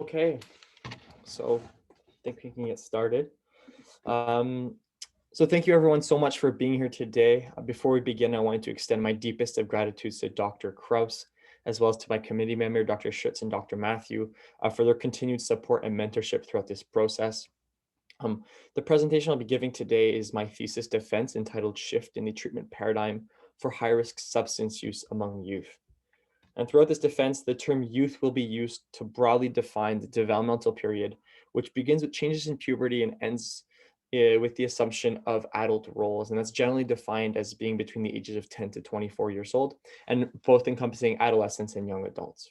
Okay, so I think we can get started. Um, so thank you everyone so much for being here today. Before we begin, I wanted to extend my deepest of gratitudes to Dr. Kraus, as well as to my committee member, Dr. Schutz and Dr. Matthew, for their continued support and mentorship throughout this process. The presentation I'll be giving today is my thesis defense entitled Shift in the Treatment Paradigm for High-Risk Substance Use Among Youth. And throughout this defense, the term youth will be used to broadly define the developmental period, which begins with changes in puberty and ends with the assumption of adult roles. And that's generally defined as being between the ages of 10 to 24 years old, and both encompassing adolescents and young adults.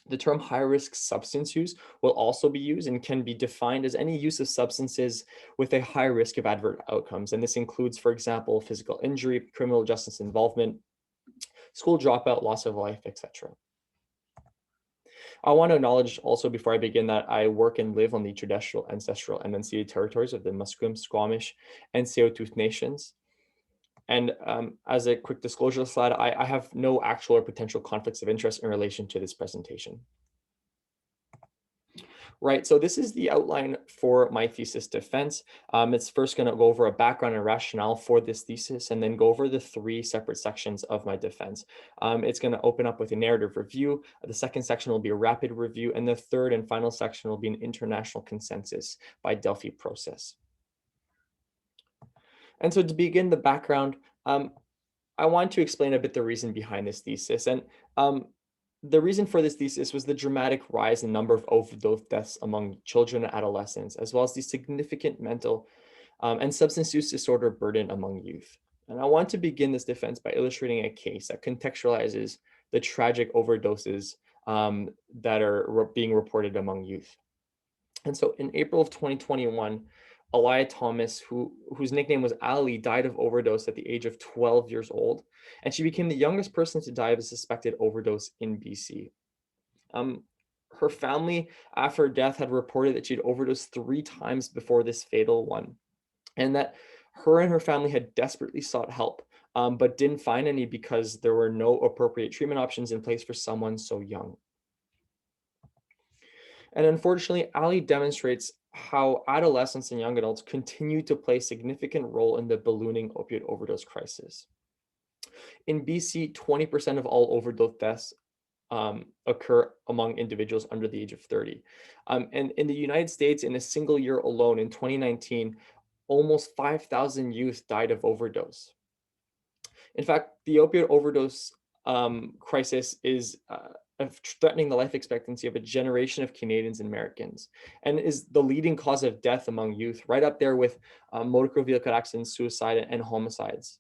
The term high-risk substance use will also be used and can be defined as any use of substances with a high risk of adverse outcomes. And this includes, for example, physical injury, criminal justice involvement, school dropout, loss of life, etc. I want to acknowledge also before I begin that I work and live on the traditional, ancestral, and unceded territories of the Musqueam, Squamish, and Tsleil-Waututh nations. And as a quick disclosure slide, I have no actual or potential conflicts of interest in relation to this presentation. Right, so this is the outline for my thesis defense. It's first going to go over a background and rationale for this thesis, and then go over the three separate sections of my defense. It's going to open up with a narrative review. The second section will be a rapid review, and the third and final section will be an international consensus by Delphi process. And so to begin the background, I want to explain a bit the reason behind this thesis. And the reason for this thesis was the dramatic rise in number of overdose deaths among children and adolescents, as well as the significant mental and substance use disorder burden among youth. And I want to begin this defense by illustrating a case that contextualizes the tragic overdoses that are being reported among youth. And so in April of 2021, Elia Thomas, whose nickname was Ali, died of overdose at the age of 12 years old, and she became the youngest person to die of a suspected overdose in BC. Her family, after her death, had reported that she'd overdosed 3 times before this fatal one, and that her and her family had desperately sought help, but didn't find any because there were no appropriate treatment options in place for someone so young. And unfortunately, Ali demonstrates how adolescents and young adults continue to play a significant role in the ballooning opioid overdose crisis. In BC, 20% of all overdose deaths occur among individuals under the age of 30. And in the United States, in a single year alone, in 2019, almost 5,000 youth died of overdose. In fact, the opioid overdose crisis is threatening the life expectancy of a generation of Canadians and Americans, and is the leading cause of death among youth, right up there with motor vehicle accidents, suicide, and homicides.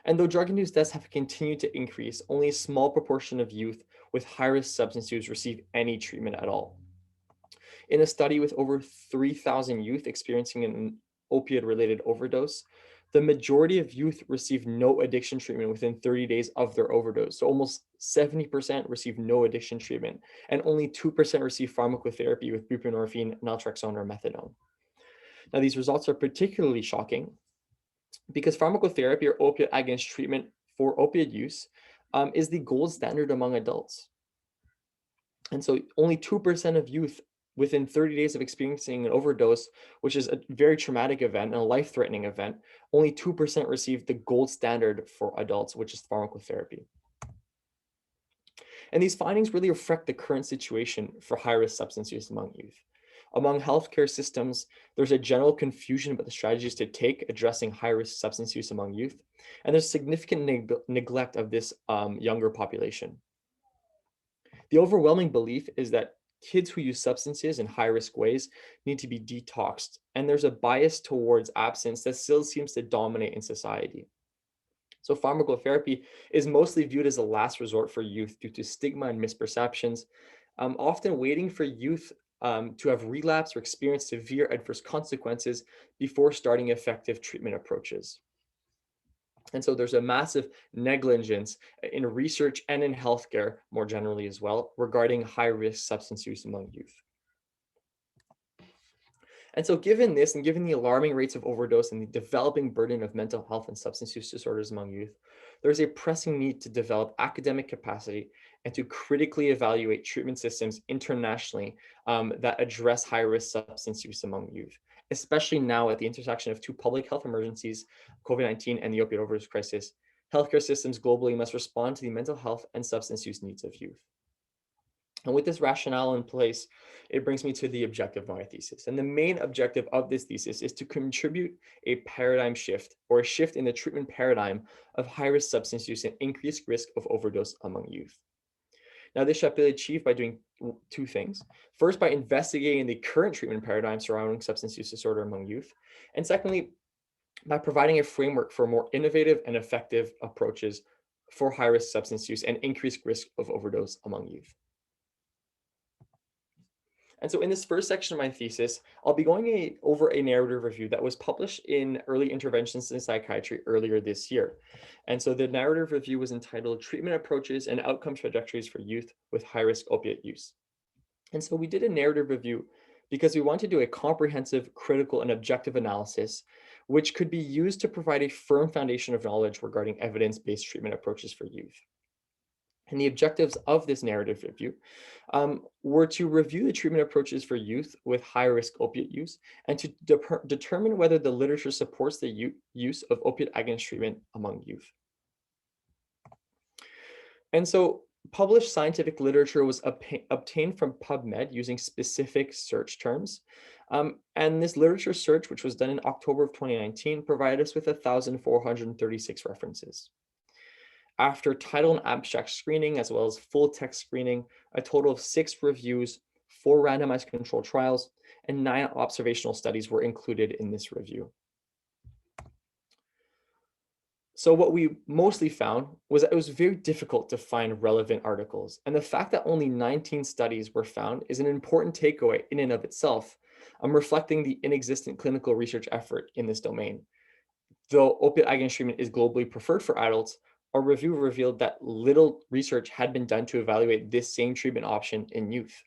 And though drug-induced deaths have continued to increase, only a small proportion of youth with high-risk substance use receive any treatment at all. In a study with over 3,000 youth experiencing an opioid-related overdose, the majority of youth received no addiction treatment within 30 days of their overdose. So almost 70% received no addiction treatment, and only 2% received pharmacotherapy with buprenorphine, naltrexone, or methadone. Now, these results are particularly shocking because pharmacotherapy or opioid agonist treatment for opioid use is the gold standard among adults. And so only 2% of youth within 30 days of experiencing an overdose, which is a very traumatic event and a life-threatening event, only 2% received the gold standard for adults, which is pharmacotherapy. And these findings really reflect the current situation for high-risk substance use among youth. Among healthcare systems, there's a general confusion about the strategies to take addressing high-risk substance use among youth, and there's significant neglect of this younger population. The overwhelming belief is that kids who use substances in high-risk ways need to be detoxed, and there's a bias towards abstinence that still seems to dominate in society. So pharmacotherapy is mostly viewed as a last resort for youth due to stigma and misperceptions, often waiting for youth to have relapsed or experienced severe adverse consequences before starting effective treatment approaches. And so there's a massive negligence in research and in healthcare more generally as well regarding high-risk substance use among youth. And so given this, and given the alarming rates of overdose and the developing burden of mental health and substance use disorders among youth, there's a pressing need to develop academic capacity and to critically evaluate treatment systems internationally that address high-risk substance use among youth, especially now at the intersection of two public health emergencies, COVID-19 and the opioid overdose crisis. Healthcare systems globally must respond to the mental health and substance use needs of youth. And with this rationale in place, it brings me to the objective of my thesis. And the main objective of this thesis is to contribute a paradigm shift or a shift in the treatment paradigm of high-risk substance use and increased risk of overdose among youth. Now, this shall be achieved by doing two things. First, by investigating the current treatment paradigm surrounding substance use disorder among youth. And secondly, by providing a framework for more innovative and effective approaches for high-risk substance use and increased risk of overdose among youth. And so in this first section of my thesis, I'll be going over a narrative review that was published in Early Interventions in Psychiatry earlier this year. And so the narrative review was entitled Treatment Approaches and Outcome Trajectories for Youth with High-Risk Opiate Use. And so we did a narrative review because we want to do a comprehensive, critical, and objective analysis, which could be used to provide a firm foundation of knowledge regarding evidence-based treatment approaches for youth. And the objectives of this narrative review were to review the treatment approaches for youth with high-risk opiate use and to determine whether the literature supports the use of opiate agonist treatment among youth. And so published scientific literature was obtained from PubMed using specific search terms. And this literature search, which was done in October of 2019, provided us with 1,436 references. After title and abstract screening, as well as full text screening, a total of 6 reviews, 4 randomized controlled trials, and 9 observational studies were included in this review. So what we mostly found was that it was very difficult to find relevant articles. And the fact that only 19 studies were found is an important takeaway in and of itself, reflecting the inexistent clinical research effort in this domain. Though opiate agonist treatment is globally preferred for adults, our review revealed that little research had been done to evaluate this same treatment option in youth.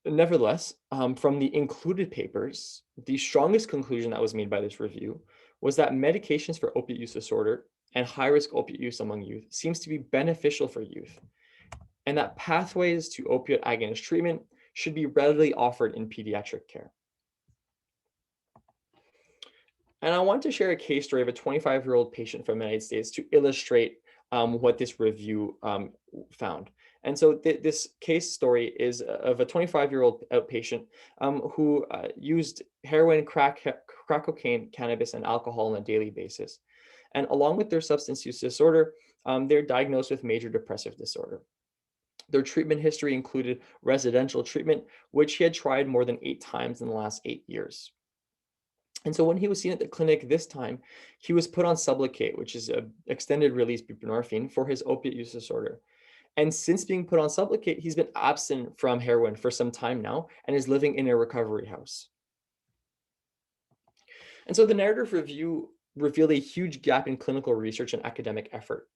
Nevertheless, from the included papers, the strongest conclusion that was made by this review was that medications for opiate use disorder and high-risk opiate use among youth seems to be beneficial for youth, and that pathways to opiate agonist treatment should be readily offered in pediatric care. And I want to share a case story of a 25-year-old patient from the United States to illustrate what this review found. And so this case story is of a 25-year-old outpatient who used heroin, crack cocaine, cannabis, and alcohol on a daily basis. And along with their substance use disorder, they're diagnosed with major depressive disorder. Their treatment history included residential treatment, which he had tried more than 8 times in the last 8 years. And so when he was seen at the clinic this time, he was put on Sublocade, which is an extended release buprenorphine for his opiate use disorder. And since being put on Sublocade, he's been absent from heroin for some time now and is living in a recovery house. And so the narrative review revealed a huge gap in clinical research and academic effort.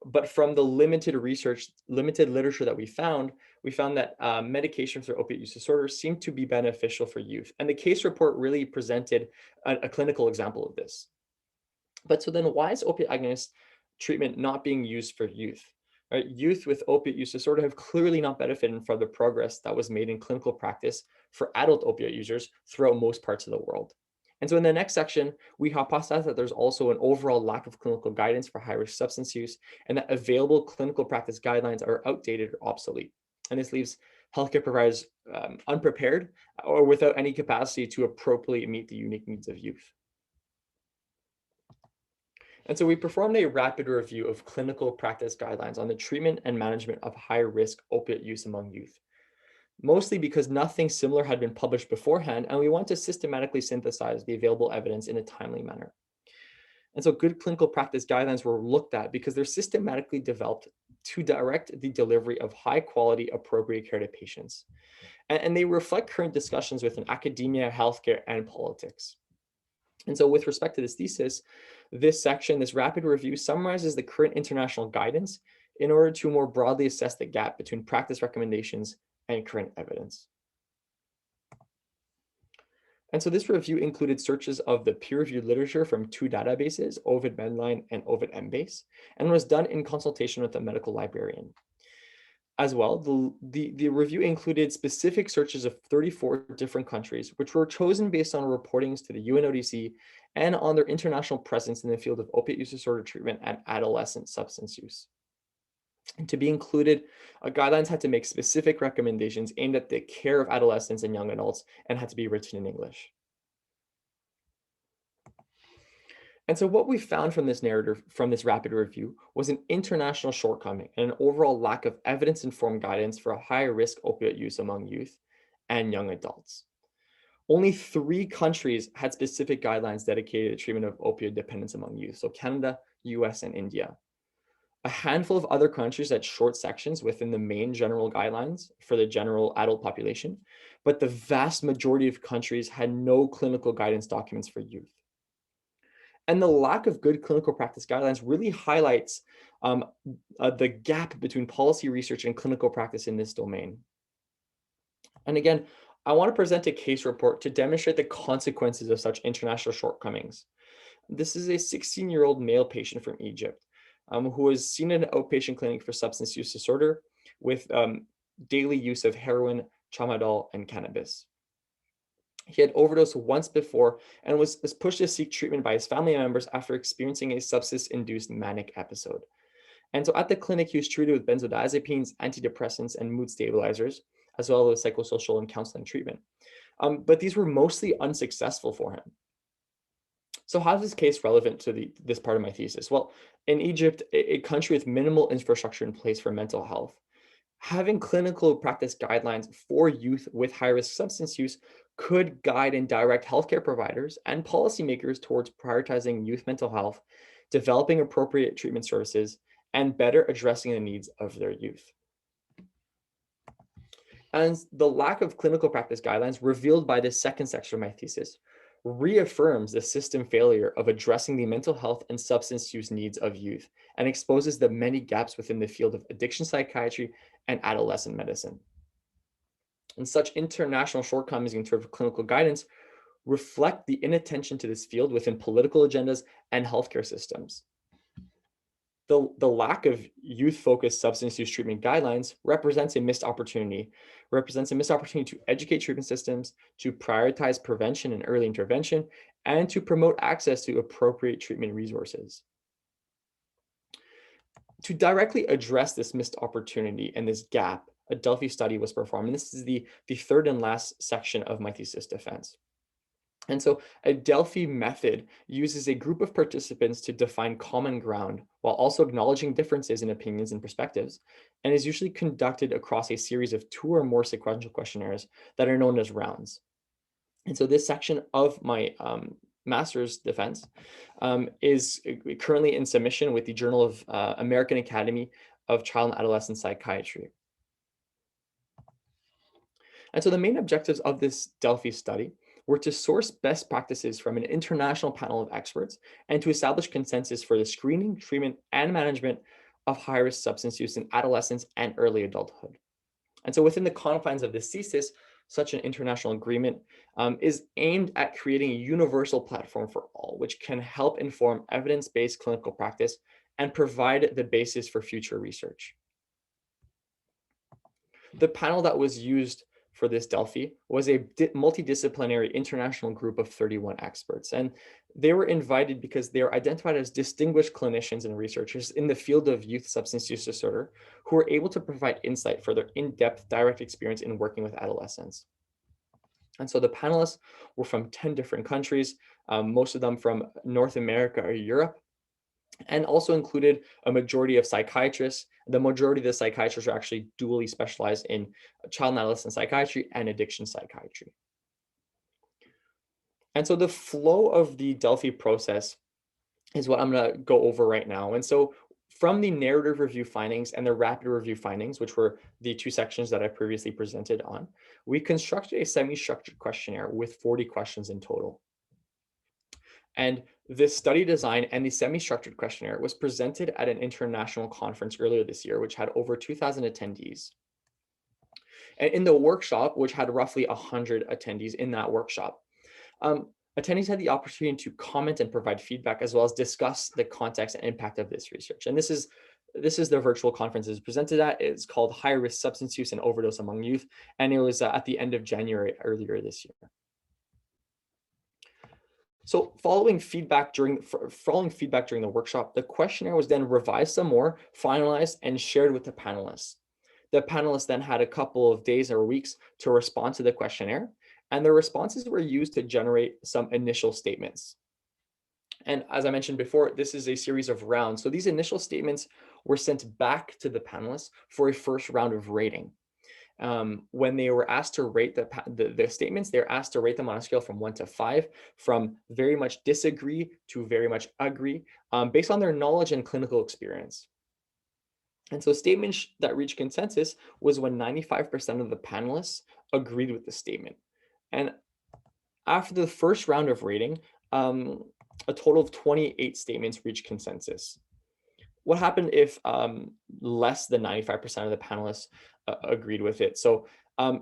But from the limited literature that we found that medication for opiate use disorder seemed to be beneficial for youth. And the case report really presented a clinical example of this. But so then why is opiate agonist treatment not being used for youth? Right? Youth with opiate use disorder have clearly not benefited from the progress that was made in clinical practice for adult opiate users throughout most parts of the world. And so in the next section, we hypothesize that there's also an overall lack of clinical guidance for high-risk substance use and that available clinical practice guidelines are outdated or obsolete. And this leaves healthcare providers unprepared or without any capacity to appropriately meet the unique needs of youth. And so we performed a rapid review of clinical practice guidelines on the treatment and management of high-risk opiate use among youth, mostly because nothing similar had been published beforehand, and we want to systematically synthesize the available evidence in a timely manner. And so good clinical practice guidelines were looked at because they're systematically developed to direct the delivery of high quality, appropriate care to patients. And they reflect current discussions within academia, healthcare, and politics. And so with respect to this thesis, this section, this rapid review summarizes the current international guidance in order to more broadly assess the gap between practice recommendations and current evidence. And so this review included searches of the peer-reviewed literature from two databases, Ovid Medline and Ovid Embase, and was done in consultation with a medical librarian. As well, the review included specific searches of 34 different countries, which were chosen based on reportings to the UNODC and on their international presence in the field of opiate use disorder treatment and adolescent substance use. And to be included, guidelines had to make specific recommendations aimed at the care of adolescents and young adults and had to be written in English. And so what we found from this narrative, from this rapid review, was an international shortcoming and an overall lack of evidence-informed guidance for a higher risk opioid use among youth and young adults. Only 3 countries had specific guidelines dedicated to treatment of opioid dependence among youth, so Canada, US, and India. A handful of other countries had short sections within the main general guidelines for the general adult population, but the vast majority of countries had no clinical guidance documents for youth. And the lack of good clinical practice guidelines really highlights the gap between policy research and clinical practice in this domain. And again, I want to present a case report to demonstrate the consequences of such international shortcomings. This is a 16-year-old male patient from Egypt who was seen in an outpatient clinic for substance use disorder with daily use of heroin, tramadol, and cannabis. He had overdosed once before and was pushed to seek treatment by his family members after experiencing a substance-induced manic episode. And so at the clinic, he was treated with benzodiazepines, antidepressants, and mood stabilizers, as well as psychosocial and counseling treatment. But these were mostly unsuccessful for him. So how is this case relevant to this part of my thesis? Well, in Egypt, a country with minimal infrastructure in place for mental health, having clinical practice guidelines for youth with high-risk substance use could guide and direct healthcare providers and policymakers towards prioritizing youth mental health, developing appropriate treatment services, and better addressing the needs of their youth. And the lack of clinical practice guidelines revealed by this second section of my thesis reaffirms the system failure of addressing the mental health and substance use needs of youth and exposes the many gaps within the field of addiction psychiatry and adolescent medicine. And such international shortcomings in terms of clinical guidance reflect the inattention to this field within political agendas and healthcare systems. The lack of youth-focused substance use treatment guidelines represents a missed opportunity to educate treatment systems, to prioritize prevention and early intervention, and to promote access to appropriate treatment resources. To directly address this missed opportunity and this gap, a Delphi study was performed, and this is the third and last section of my thesis defense. And so a Delphi method uses a group of participants to define common ground while also acknowledging differences in opinions and perspectives, and is usually conducted across a series of 2 or more sequential questionnaires that are known as rounds. And so this section of my master's defense is currently in submission with the Journal of American Academy of Child and Adolescent Psychiatry. And so the main objectives of this Delphi study were to source best practices from an international panel of experts and to establish consensus for the screening, treatment, and management of high-risk substance use in adolescence and early adulthood. And so within the confines of this thesis, such an international agreement is aimed at creating a universal platform for all, which can help inform evidence-based clinical practice and provide the basis for future research. The panel that was used for this Delphi was a multidisciplinary international group of 31 experts. And they were invited because they are identified as distinguished clinicians and researchers in the field of youth substance use disorder who are able to provide insight for their in-depth direct experience in working with adolescents. And so the panelists were from 10 different countries, most of them from North America or Europe, and also included a majority of psychiatrists. The majority of the psychiatrists are actually dually specialized in child and adolescent psychiatry and addiction psychiatry. And so the flow of the Delphi process is what I'm going to go over right now. And so from the narrative review findings and the rapid review findings, which were the 2 sections that I previously presented on, we constructed a semi-structured questionnaire with 40 questions in total. And this study design and the semi-structured questionnaire was presented at an international conference earlier this year, which had over 2,000 attendees. And in the workshop, which had roughly 100 attendees in that workshop, Attendees had the opportunity to comment and provide feedback, as well as discuss the context and impact of this research. And this is the virtual conference is presented at. It's called High Risk Substance Use and Overdose Among Youth, and it was at the end of January earlier this year. So following feedback during the workshop, the questionnaire was then revised some more, finalized, and shared with the panelists. The panelists then had a couple of days or weeks to respond to the questionnaire, and the responses were used to generate some initial statements. And as I mentioned before, this is a series of rounds. So these initial statements were sent back to the panelists for a first round of rating. When they were asked to rate the statements, they're asked to rate them on a scale from 1 to 5, from very much disagree to very much agree, based on their knowledge and clinical experience. And so statements that reached consensus was when 95% of the panelists agreed with the statement. And after the first round of rating, a total of 28 statements reached consensus. What happened if less than 95% of the panelists agreed with it? So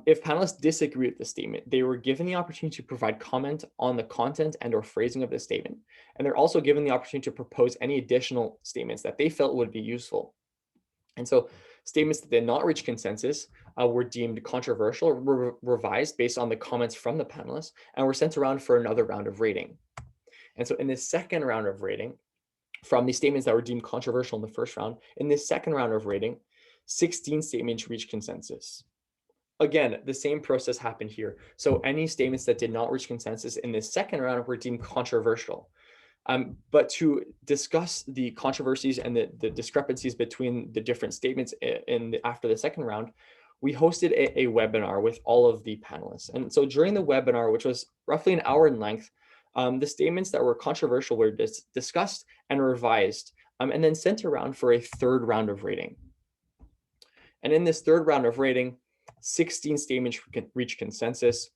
if panelists disagree with the statement, they were given the opportunity to provide comment on the content and or phrasing of the statement. And they're also given the opportunity to propose any additional statements that they felt would be useful. And so statements that did not reach consensus were deemed controversial or revised based on the comments from the panelists and were sent around for another round of rating. And so in this second round of rating, from the statements that were deemed controversial in the first round, in this second round of rating, 16 statements reached consensus. Again, the same process happened here. So any statements that did not reach consensus in this second round were deemed controversial. But to discuss the controversies and the discrepancies between the different statements after the second round, we hosted a webinar with all of the panelists. And so during the webinar, which was roughly an hour in length, the statements that were controversial were discussed and revised, and then sent around for a third round of rating. And in this third round of rating, 16 statements reached consensus.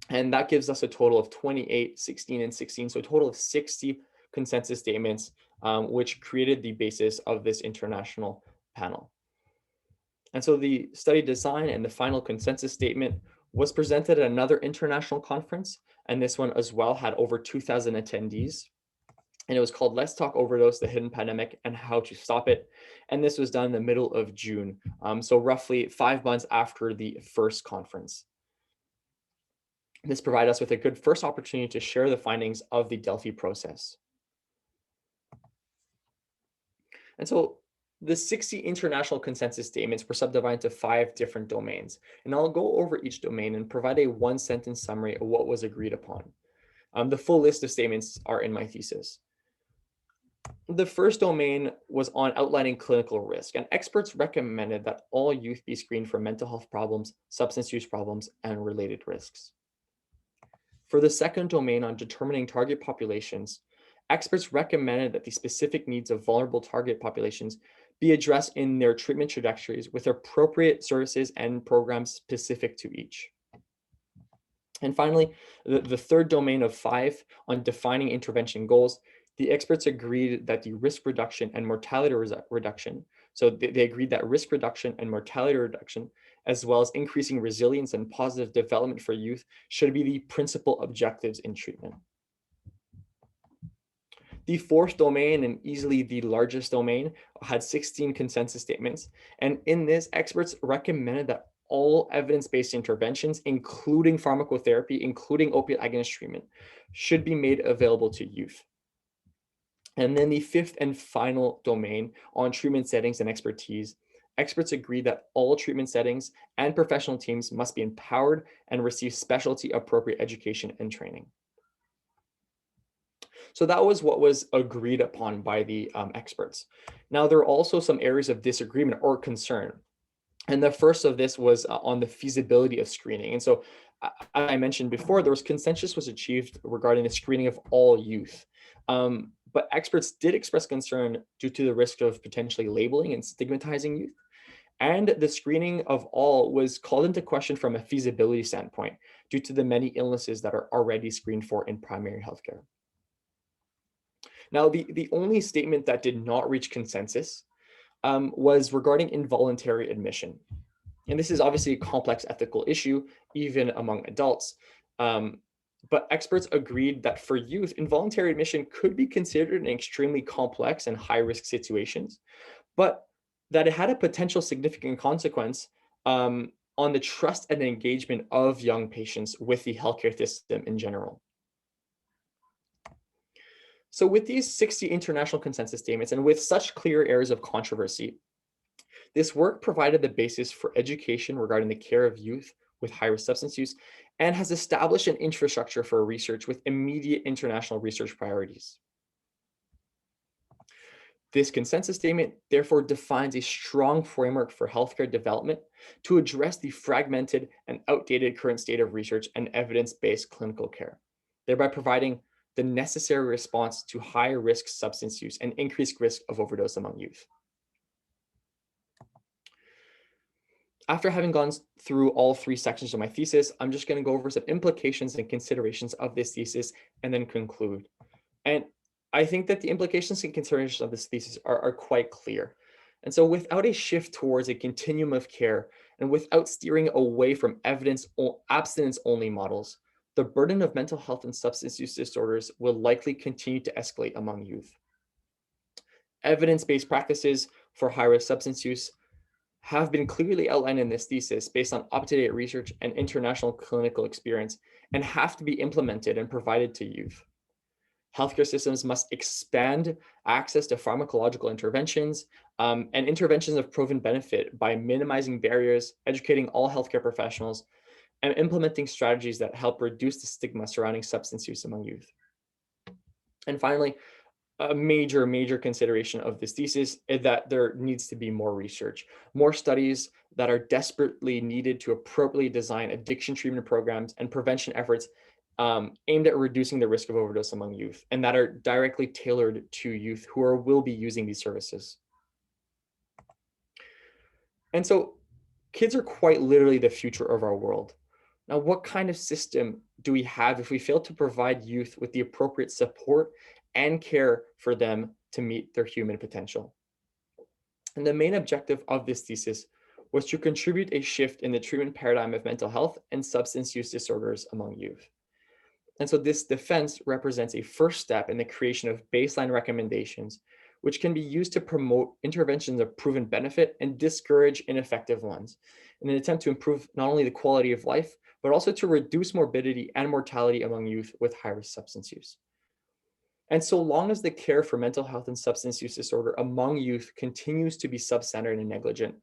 And that gives us a total of 28, 16, and 16. So a total of 60 consensus statements, which created the basis of this international panel. And so the study design and the final consensus statement was presented at another international conference. And this one as well had over 2,000 attendees. And it was called Let's Talk Overdose, the Hidden Pandemic and How to Stop It. And this was done in the middle of June. So roughly 5 months after the first conference. This provided us with a good first opportunity to share the findings of the Delphi process. And so the 60 international consensus statements were subdivided into 5 different domains. And I'll go over each domain and provide a one-sentence summary of what was agreed upon. The full list of statements are in my thesis. The first domain was on outlining clinical risk, and experts recommended that all youth be screened for mental health problems, substance use problems, and related risks. For the second domain on determining target populations, experts recommended that the specific needs of vulnerable target populations be addressed in their treatment trajectories with appropriate services and programs specific to each. And finally, the third domain of 5 on defining intervention goals, the experts agreed that the risk reduction and mortality reduction, so they agreed that risk reduction and mortality reduction, as well as increasing resilience and positive development for youth, should be the principal objectives in treatment. The fourth domain, and easily the largest domain, had 16 consensus statements. And in this, experts recommended that all evidence-based interventions, including pharmacotherapy, including opiate agonist treatment, should be made available to youth. And then the fifth and final domain on treatment settings and expertise, experts agree that all treatment settings and professional teams must be empowered and receive specialty appropriate education and training. So that was what was agreed upon by the experts. Now, there are also some areas of disagreement or concern. And the first of this was on the feasibility of screening. And so I mentioned before, there was consensus was achieved regarding the screening of all youth. But experts did express concern due to the risk of potentially labeling and stigmatizing youth. And the screening of all was called into question from a feasibility standpoint due to the many illnesses that are already screened for in primary healthcare. Now, the only statement that did not reach consensus was regarding involuntary admission. And this is obviously a complex ethical issue, even among adults. But experts agreed that for youth, involuntary admission could be considered in extremely complex and high-risk situations, but that it had a potential significant consequence on the trust and engagement of young patients with the healthcare system in general. So with these 60 international consensus statements and with such clear areas of controversy, this work provided the basis for education regarding the care of youth with high-risk substance use and has established an infrastructure for research with immediate international research priorities. This consensus statement therefore defines a strong framework for healthcare development to address the fragmented and outdated current state of research and evidence-based clinical care, thereby providing the necessary response to higher risk substance use and increased risk of overdose among youth. After having gone through all three sections of my thesis, I'm just going to go over some implications and considerations of this thesis and then conclude. And I think that the implications and considerations of this thesis are quite clear. And so without a shift towards a continuum of care and without steering away from abstinence-only models, the burden of mental health and substance use disorders will likely continue to escalate among youth. Evidence-based practices for high-risk substance use have been clearly outlined in this thesis based on up-to-date research and international clinical experience and have to be implemented and provided to youth. Healthcare systems must expand access to pharmacological interventions and interventions of proven benefit by minimizing barriers, educating all healthcare professionals, and implementing strategies that help reduce the stigma surrounding substance use among youth. And finally, a major consideration of this thesis is that there needs to be more research, more studies that are desperately needed to appropriately design addiction treatment programs and prevention efforts aimed at reducing the risk of overdose among youth and that are directly tailored to youth who will be using these services. And so kids are quite literally the future of our world. Now, what kind of system do we have if we fail to provide youth with the appropriate support and care for them to meet their human potential? And the main objective of this thesis was to contribute a shift in the treatment paradigm of mental health and substance use disorders among youth. And so this defense represents a first step in the creation of baseline recommendations, which can be used to promote interventions of proven benefit and discourage ineffective ones in an attempt to improve not only the quality of life, but also to reduce morbidity and mortality among youth with high-risk substance use. And so long as the care for mental health and substance use disorder among youth continues to be substandard and negligent,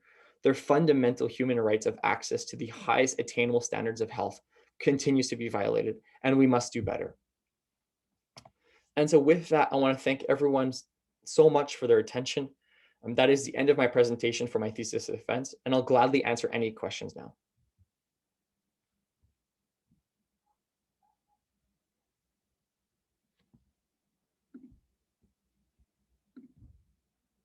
their fundamental human rights of access to the highest attainable standards of health continues to be violated, and we must do better. And so with that, I want to thank everyone so much for their attention. That is the end of my presentation for my thesis defense, and I'll gladly answer any questions now.